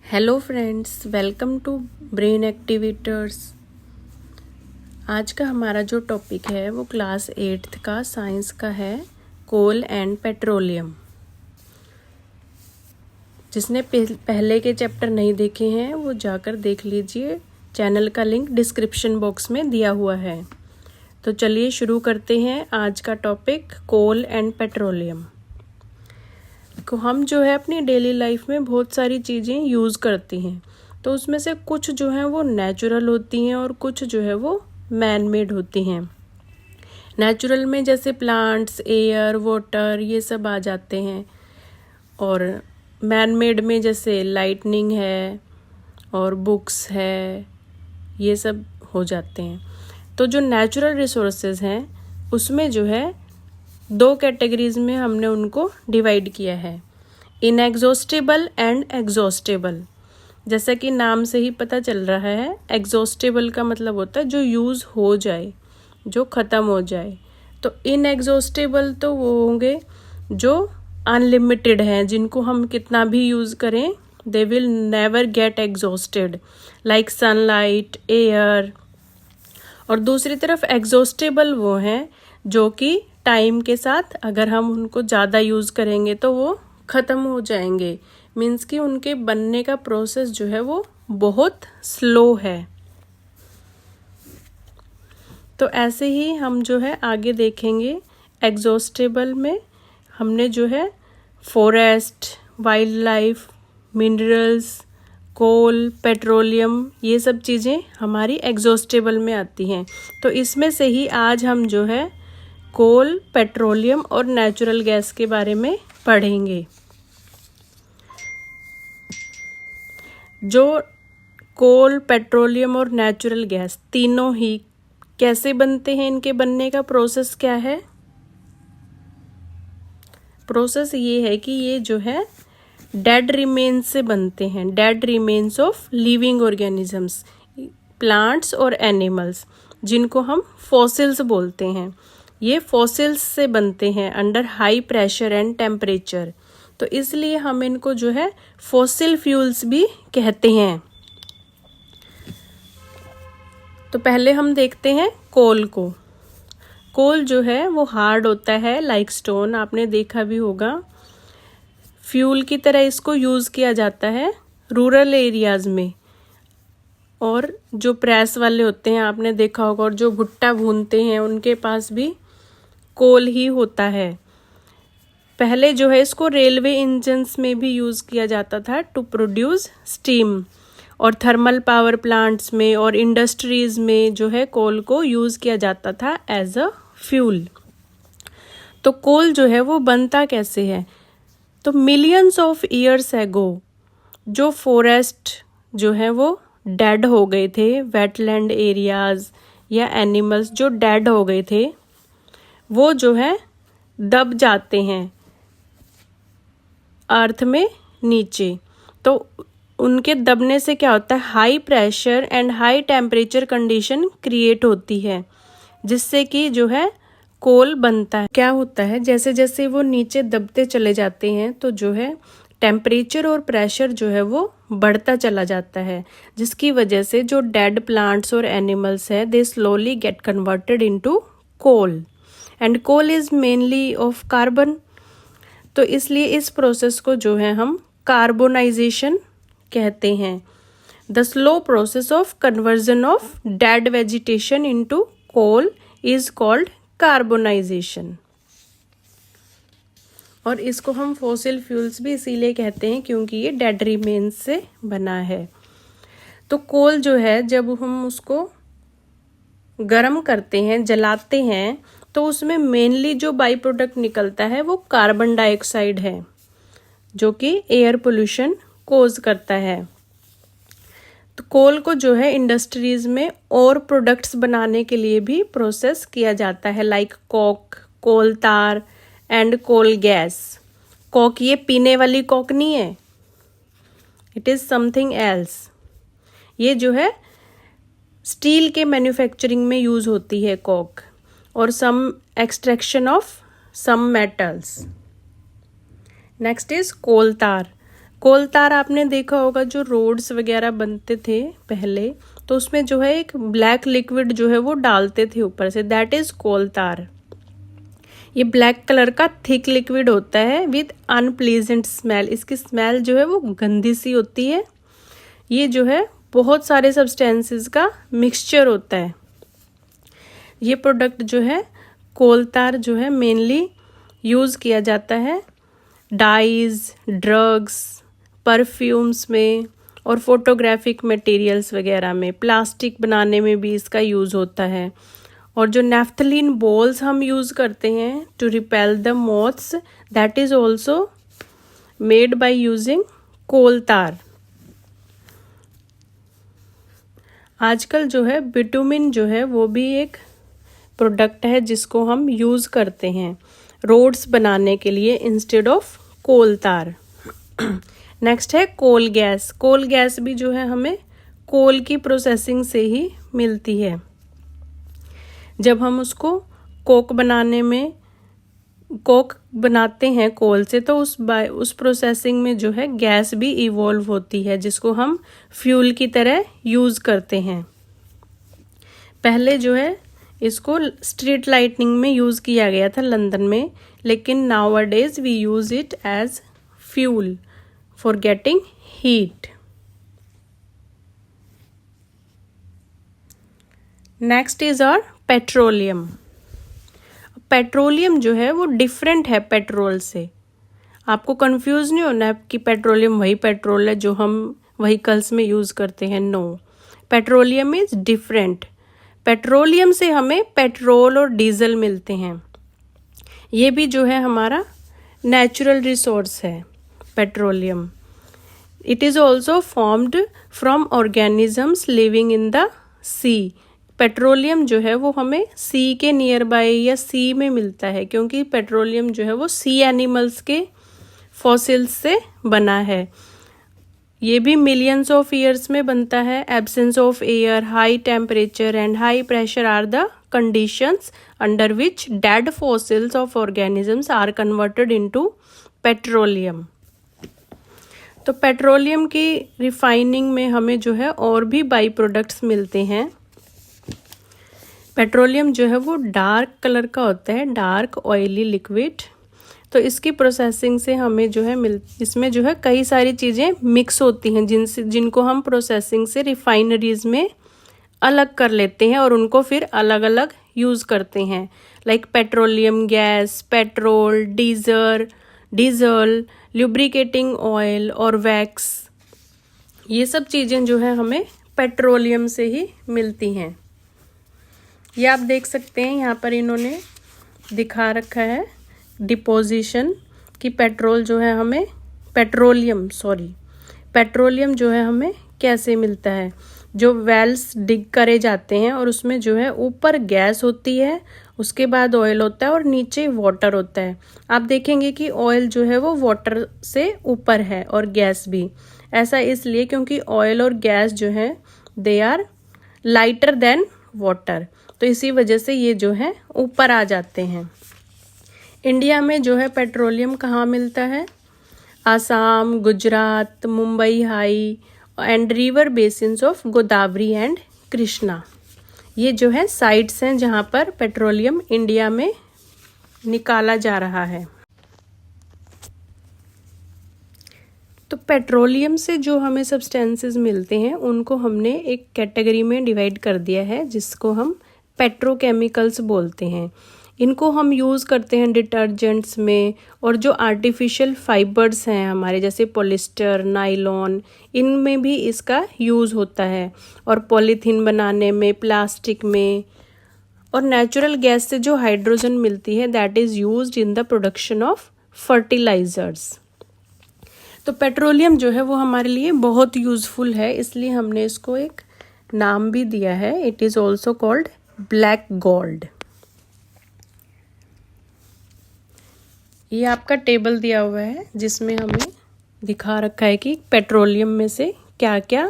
Hello friends, welcome to brain activators. आज का हमारा जो टॉपिक है वो क्लास 8th का साइंस का है, कोल एंड पेट्रोलियम। जिसने पहले के चैप्टर नहीं देखे हैं वो जाकर देख लीजिए, चैनल का लिंक डिस्क्रिप्शन बॉक्स में दिया हुआ है। तो चलिए शुरू करते हैं आज का टॉपिक, कोल एंड पेट्रोलियम। को हम जो है अपनी डेली लाइफ में बहुत सारी चीज़ें यूज़ करते हैं, तो उसमें से कुछ जो है वो नेचुरल होती हैं और कुछ जो है वो मैन मेड होती हैं। नेचुरल में जैसे प्लांट्स, एयर, वाटर ये सब आ जाते हैं, और मैन मेड में जैसे लाइटनिंग है और बुक्स है, ये सब हो जाते हैं। तो जो नेचुरल रिसोर्सेज हैं उसमें जो है दो कैटेगरीज में हमने उनको डिवाइड किया है, इनएग्जॉस्टेबल एंड एग्जॉस्टेबल। जैसा कि नाम से ही पता चल रहा है, एग्जॉस्टेबल का मतलब होता है जो यूज़ हो जाए, जो ख़त्म हो जाए। तो इनएग्जॉस्टेबल तो वो होंगे जो अनलिमिटेड हैं, जिनको हम कितना भी यूज़ करें they will never get exhausted, like sunlight, air. और दूसरी तरफ एग्जॉस्टेबल वो हैं जो कि टाइम के साथ अगर हम उनको ज़्यादा यूज़ करेंगे तो वो ख़त्म हो जाएंगे। मीन्स कि उनके बनने का प्रोसेस जो है वो बहुत स्लो है। तो ऐसे ही हम जो है आगे देखेंगे। एग्जॉस्टेबल में हमने जो है फॉरेस्ट, वाइल्ड लाइफ, मिनरल्स, कोल, पेट्रोलियम, ये सब चीज़ें हमारी एग्जॉस्टेबल में आती हैं। तो इसमें से ही आज हम जो है कोल, पेट्रोलियम और नेचुरल गैस के बारे में पढ़ेंगे। जो कोल, पेट्रोलियम और नेचुरल गैस तीनों ही कैसे बनते हैं, इनके बनने का प्रोसेस क्या है? प्रोसेस ये है कि ये जो है डेड रिमेन्स से बनते हैं, dead remains of living organisms, plants और एनिमल्स, जिनको हम फॉसिल्स बोलते हैं। ये फॉसिल्स से बनते हैं under high pressure and temperature, तो इसलिए हम इनको जो है फॉसिल फ्यूल्स भी कहते हैं। तो पहले हम देखते हैं कोल को। कोल जो है वो हार्ड होता है, लाइक स्टोन, आपने देखा भी होगा। फ्यूल की तरह इसको यूज़ किया जाता है रूरल एरियाज़ में, और जो प्रेस वाले होते हैं आपने देखा होगा, और जो भुट्टा भूनते हैं उनके पास भी कोल ही होता है। पहले जो है इसको रेलवे इंजन्स में भी यूज़ किया जाता था टू प्रोड्यूस स्टीम, और थर्मल पावर प्लांट्स में और इंडस्ट्रीज़ में जो है कोल को यूज़ किया जाता था एज अ फ्यूल। तो कोल जो है वो बनता कैसे है? तो मिलियंस ऑफ ईयर्स एगो जो फॉरेस्ट जो है वो डेड हो गए थे, वेटलैंड एरियाज़ या एनिमल्स जो डेड हो गए थे वो जो है दब जाते हैं अर्थ में नीचे। तो उनके दबने से क्या होता है, high pressure and high temperature condition create होती है, जिससे कि जो है कोल बनता है। क्या होता है, जैसे जैसे वो नीचे दबते चले जाते हैं तो जो है टेम्परेचर और प्रेशर जो है वो बढ़ता चला जाता है, जिसकी वजह से जो डेड प्लांट्स और एनिमल्स है they slowly get converted into coal, and coal is mainly of carbon. तो इसलिए इस प्रोसेस को जो है हम कार्बोनाइजेशन कहते हैं। The slow process of conversion of dead vegetation into coal is called carbonisation. और इसको हम फॉसिल फ्यूल्स भी इसीलिए कहते हैं क्योंकि ये डेड रिमेन्स से बना है। तो कोल जो है जब हम उसको गर्म करते हैं, जलाते हैं, तो उसमें मेनली जो बाई प्रोडक्ट निकलता है वो कार्बन डाइऑक्साइड है, जो कि एयर पोल्यूशन कोज करता है। तो कोल को जो है इंडस्ट्रीज में और प्रोडक्ट्स बनाने के लिए भी प्रोसेस किया जाता है, लाइक कोक, कोल तार एंड कोल गैस। कोक ये पीने वाली कोक नहीं है, इट इज़ समथिंग एल्स। ये जो है स्टील के मैन्युफैक्चरिंग में यूज़ होती है कोक, और some extraction of some metals. Next is coal tar. Coal तार आपने देखा होगा, जो रोड्स वगैरह बनते थे पहले, तो उसमें जो है एक ब्लैक लिक्विड जो है वो डालते थे ऊपर से, दैट इज कोल तार। ये ब्लैक कलर का थिक लिक्विड होता है विद अनप्लीजेंट स्मेल। इसकी स्मेल जो है वो गंदी सी होती है। ये जो है बहुत सारे सब्सटेंसेस का मिक्सचर होता है। ये प्रोडक्ट जो है कोल तार जो है मेनली यूज़ किया जाता है डाइज, ड्रग्स, परफ्यूम्स में और फोटोग्राफिक मटेरियल्स वगैरह में, प्लास्टिक बनाने में भी इसका यूज़ होता है। और जो नेफ्थलीन बॉल्स हम यूज़ करते हैं to repel the moths, that is also made by using coal tar. आजकल जो है बिटुमिन जो है वो भी एक प्रोडक्ट है जिसको हम यूज़ करते हैं रोड्स बनाने के लिए इंस्टेड ऑफ कोल तार। नेक्स्ट है कोल गैस। कोल गैस भी जो है हमें कोल की प्रोसेसिंग से ही मिलती है। जब हम उसको कोक बनाते हैं कोल से, तो उस प्रोसेसिंग में जो है गैस भी इवॉल्व होती है जिसको हम फ्यूल की तरह यूज़ करते हैं। पहले जो है इसको स्ट्रीट लाइटनिंग में यूज़ किया गया था लंदन में, लेकिन nowadays we use it as fuel for getting heat. Next is our petroleum. Petroleum जो है वो डिफरेंट है पेट्रोल से। आपको कंफ्यूज नहीं होना है कि पेट्रोलियम वही पेट्रोल है जो हम व्हीकल्स में यूज़ करते हैं। No, petroleum is different. Petroleum से हमें पेट्रोल और डीजल मिलते हैं। ये भी जो है हमारा नेचुरल रिसोर्स है petroleum. It is also formed from organisms living in the sea. Petroleum जो है वो हमें सी के नियर बाय या सी में मिलता है, क्योंकि पेट्रोलियम जो है वो सी एनिमल्स के फॉसिल्स से बना है। ये भी मिलियंस ऑफ ईयर्स में बनता है। Absence of air, high temperature and high pressure are the conditions under which dead fossils of organisms are converted into petroleum. तो पेट्रोलियम की रिफाइनिंग में हमें जो है और भी बाई प्रोडक्ट्स मिलते हैं। पेट्रोलियम जो है वो डार्क कलर का होता है, डार्क ऑयली लिक्विड। तो इसकी प्रोसेसिंग से हमें जो है इसमें जो है कई सारी चीज़ें मिक्स होती हैं जिनको हम प्रोसेसिंग से रिफाइनरीज में अलग कर लेते हैं और उनको फिर अलग अलग यूज़ करते हैं। Like petroleum gas, petrol, diesel, lubricating oil और वैक्स। ये सब चीज़ें जो है हमें पेट्रोलियम से ही मिलती हैं। ये आप देख सकते हैं यहाँ पर इन्होंने दिखा रखा है डिपोजिशन कि पेट्रोल जो है हमें पेट्रोलियम जो है हमें कैसे मिलता है। जो वेल्स डिग करे जाते हैं और उसमें जो है ऊपर गैस होती है, उसके बाद ऑयल होता है और नीचे वाटर होता है। आप देखेंगे कि ऑयल जो है वो वाटर से ऊपर है और गैस भी। ऐसा इसलिए क्योंकि ऑयल और गैस जो है they are lighter than water, तो इसी वजह से ये जो है ऊपर आ जाते हैं। इंडिया में जो है पेट्रोलियम कहाँ मिलता है? Assam, Gujarat, Mumbai high and river basins of Godavari and Krishna. ये जो है साइट्स हैं जहाँ पर पेट्रोलियम इंडिया में निकाला जा रहा है। तो पेट्रोलियम से जो हमें सब्सटेंसेस मिलते हैं उनको हमने एक कैटेगरी में डिवाइड कर दिया है जिसको हम पेट्रोकेमिकल्स बोलते हैं। इनको हम यूज़ करते हैं डिटर्जेंट्स में, और जो आर्टिफिशियल फाइबर्स हैं हमारे जैसे पॉलिस्टर, नाइलॉन, इनमें भी इसका यूज़ होता है। और पॉलीथीन बनाने में, प्लास्टिक में, और नेचुरल गैस से जो हाइड्रोजन मिलती है that is used in the production of fertilisers. तो पेट्रोलियम जो है वो हमारे लिए बहुत यूज़फुल है, इसलिए हमने इसको एक नाम भी दिया है। It is also called black gold. ये आपका टेबल दिया हुआ है जिसमें हमें दिखा रखा है कि पेट्रोलियम में से क्या क्या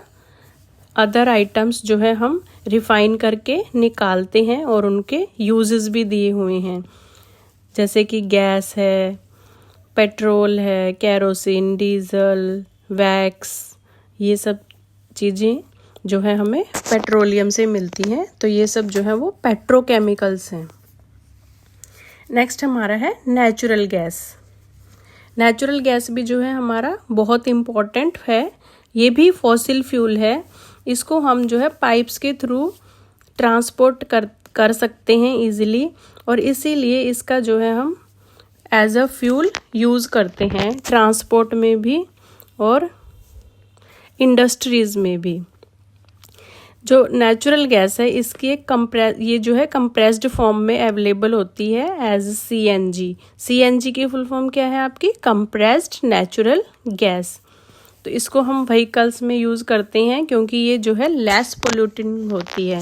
अदर आइटम्स जो है हम रिफाइन करके निकालते हैं और उनके यूजेस भी दिए हुए हैं, जैसे कि गैस है, पेट्रोल है, केरोसिन, डीजल, वैक्स, ये सब चीज़ें जो है हमें पेट्रोलियम से मिलती हैं। तो ये सब जो है वो पेट्रोकेमिकल्स हैं। नेक्स्ट हमारा है नेचुरल गैस। नेचुरल गैस भी जो है हमारा बहुत इम्पॉर्टेंट है। ये भी फॉसिल फ्यूल है। इसको हम जो है पाइप्स के थ्रू ट्रांसपोर्ट कर सकते हैं इजीली, और इसीलिए इसका जो है हम एज अ फ्यूल यूज़ करते हैं ट्रांसपोर्ट में भी और इंडस्ट्रीज़ में भी। जो नेचुरल गैस है इसकी ये जो है कंप्रेस्ड फॉर्म में अवेलेबल होती है एज सीएनजी। सीएनजी की फुल फॉर्म क्या है आपकी? Compressed natural gas. तो इसको हम व्हीकल्स में यूज़ करते हैं क्योंकि ये जो है लेस पोल्यूटिंग होती है।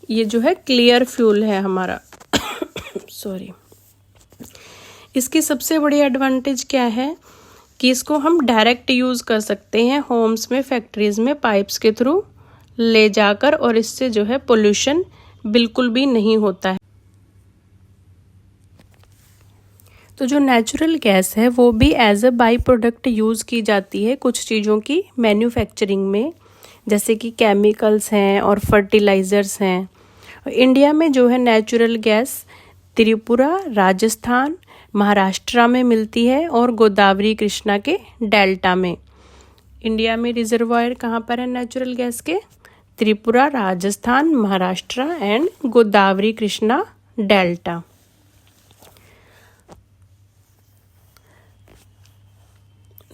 ये जो है क्लियर फ्यूल है हमारा। सॉरी। इसकी सबसे बड़ी एडवांटेज क्या है कि इसको हम डायरेक्ट यूज़ कर सकते हैं होम्स में, फैक्ट्रीज़ में पाइप्स के थ्रू ले जाकर, और इससे जो है पोल्यूशन बिल्कुल भी नहीं होता है। तो जो नेचुरल गैस है वो भी as a by product use की जाती है कुछ चीज़ों की मैन्युफैक्चरिंग में, जैसे कि केमिकल्स हैं और फर्टिलाइज़र्स हैं। इंडिया में जो है नेचुरल गैस त्रिपुरा, राजस्थान, महाराष्ट्र में मिलती है और गोदावरी कृष्णा के डेल्टा में। इंडिया में रिजर्वायर कहाँ पर है नेचुरल गैस के? Tripura, Rajasthan, Maharashtra and Godavari Krishna delta.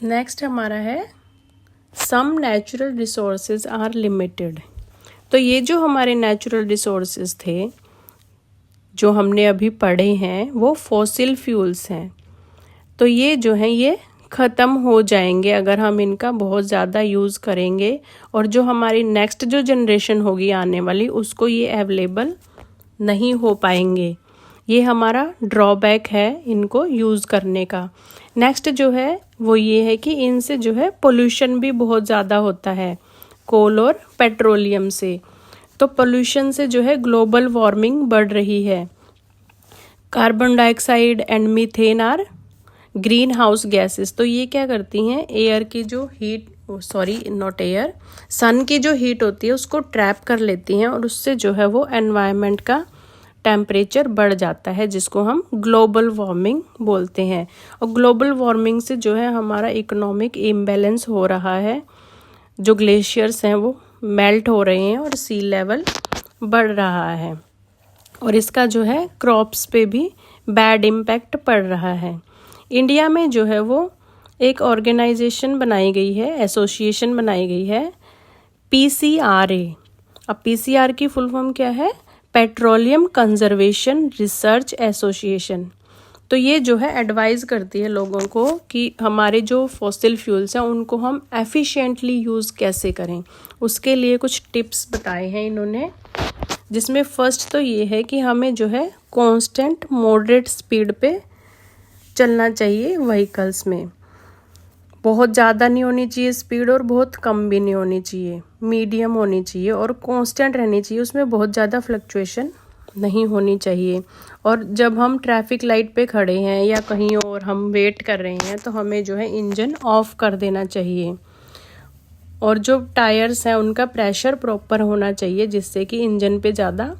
Next हमारा है some natural resources are limited. तो ये जो हमारे नेचुरल रिसोर्सेज थे जो हमने अभी पढ़े हैं वो फॉसिल फ्यूल्स हैं। तो ये जो है ये ख़त्म हो जाएंगे अगर हम इनका बहुत ज़्यादा यूज़ करेंगे, और जो हमारी नेक्स्ट जो जनरेशन होगी आने वाली उसको ये अवेलेबल नहीं हो पाएंगे। ये हमारा ड्रॉबैक है इनको यूज़ करने का। नेक्स्ट जो है वो ये है कि इनसे जो है पोल्यूशन भी बहुत ज़्यादा होता है कोल और पेट्रोलियम से। तो पोल्यूशन से जो है ग्लोबल वार्मिंग बढ़ रही है। Carbon dioxide and methane are greenhouse gases. तो ये क्या करती हैं? एयर की जो हीट, सन की जो हीट होती है उसको ट्रैप कर लेती हैं, और उससे जो है वो एनवायरनमेंट का टेम्परेचर बढ़ जाता है, जिसको हम ग्लोबल वार्मिंग बोलते हैं। और ग्लोबल वार्मिंग से जो है हमारा इकोनॉमिक इम्बैलेंस हो रहा है। जो ग्लेशियर्स हैं वो मेल्ट हो रहे हैं और सी लेवल बढ़ रहा है, और इसका जो है क्रॉप्स पे भी बैड इम्पैक्ट पड़ रहा है। इंडिया में जो है वो एक ऑर्गेनाइजेशन बनाई गई है, एसोसिएशन बनाई गई है, PCRA। अब PCRA की फुल फॉर्म क्या है? Petroleum conservation research association. तो ये जो है एडवाइज़ करती है लोगों को कि हमारे जो फॉसिल फ्यूल्स हैं उनको हम एफिशिएंटली यूज़ कैसे करें। उसके लिए कुछ टिप्स बताए हैं इन्होंने, जिसमें फर्स्ट तो ये है कि हमें जो है कांस्टेंट मॉडरेट स्पीड पे चलना चाहिए व्हीकल्स में। बहुत ज़्यादा नहीं होनी चाहिए स्पीड और बहुत कम भी नहीं होनी चाहिए, मीडियम होनी चाहिए और कांस्टेंट रहनी चाहिए। उसमें बहुत ज़्यादा फ्लक्चुएशन नहीं होनी चाहिए। और जब हम ट्रैफिक लाइट पे खड़े हैं या कहीं और हम वेट कर रहे हैं तो हमें जो है इंजन ऑफ कर देना चाहिए। और जो टायर्स हैं उनका प्रेशर प्रॉपर होना चाहिए, जिससे कि इंजन पे ज़्यादा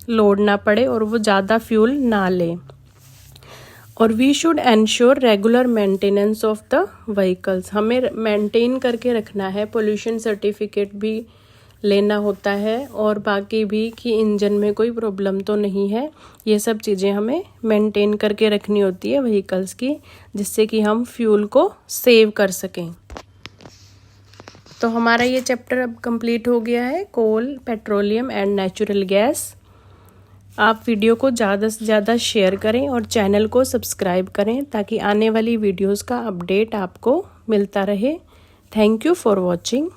लोड ना पड़े और वो ज़्यादा फ्यूल ना ले। और we should ensure regular maintenance of the vehicles. हमें मेंटेन करके रखना है, पोल्यूशन सर्टिफिकेट भी लेना होता है, और बाकी भी कि इंजन में कोई प्रॉब्लम तो नहीं है। ये सब चीज़ें हमें मेंटेन करके रखनी होती है व्हीकल्स की, जिससे कि हम फ्यूल को सेव कर सकें। तो हमारा ये चैप्टर अब कंप्लीट हो गया है, कोल, पेट्रोलियम एंड नेचुरल गैस। आप वीडियो को ज़्यादा से ज़्यादा शेयर करें और चैनल को सब्सक्राइब करें ताकि आने वाली वीडियोस का अपडेट आपको मिलता रहे। Thank you for watching.